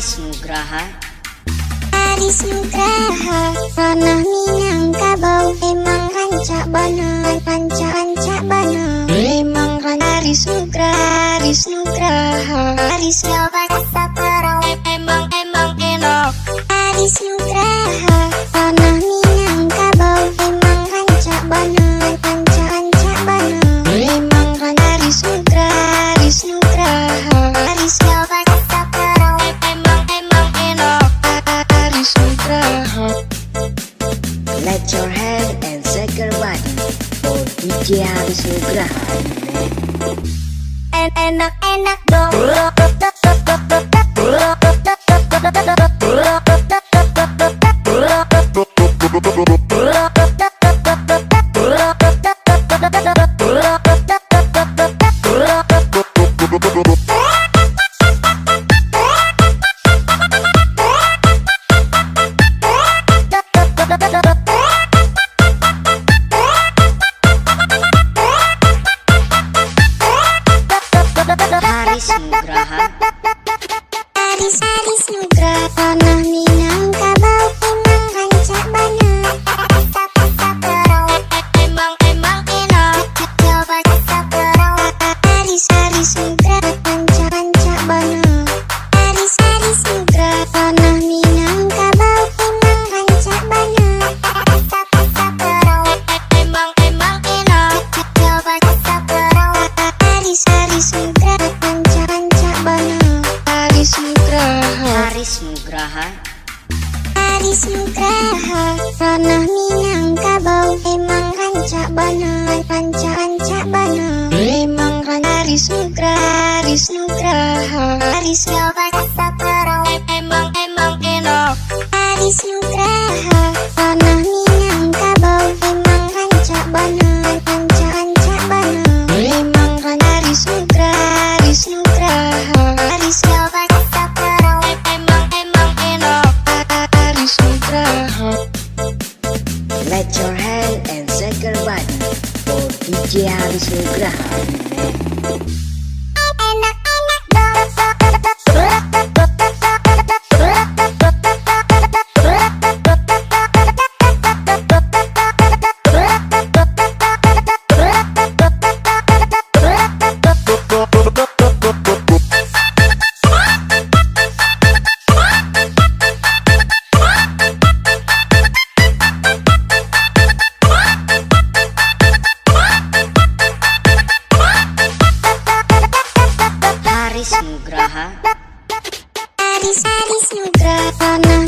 Aris Nugraha. Aris Nugraha, tanah Minangkabau, emang rancak bana, rancak bana. Emang Aris Nugraha, Aris Nugraha, Aris nyoba saperau, emang enak. Aris Nugraha, tanah Minangkabau, emang rancak bana, rancak bana. Emang Aris Nugraha, Aris Nugraha, Aris nyoba saperau, emang enak. Aris Nugraha. Let your hand and shake your body for DJ Aris Nugraha. Enak dong. Aris Nugraha. Aris Nugraha, tanah Minangkabau, emang rancak bana, saperau, emang enak. Coba saperau. Aris Nugraha, rancak bana. Aris Nugraha, tanah Minangkabau, emang rancak bana, saperau, emang enak. Coba saperau. Aris Nugraha, rancak bana. Aris Nugraha. Aris Nugraha. Aris Nugraha, tanah Minangkabau, emang rancak bana, rancak bana. Emang Aris Nugraha, Aris Nugraha, Aris nyoba saperau, emang enak. Aris Nugraha, tanah Minangkabau, emang rancak bana, rancak bana. Emang Aris Nugraha, Aris Nugraha, Aris nyoba saperau, emang enak. Aris Nugraha. Let your hand and shake your body for DJ Aris Nugraha. Enak Aris Nugraha. Aris Nugraha, tanah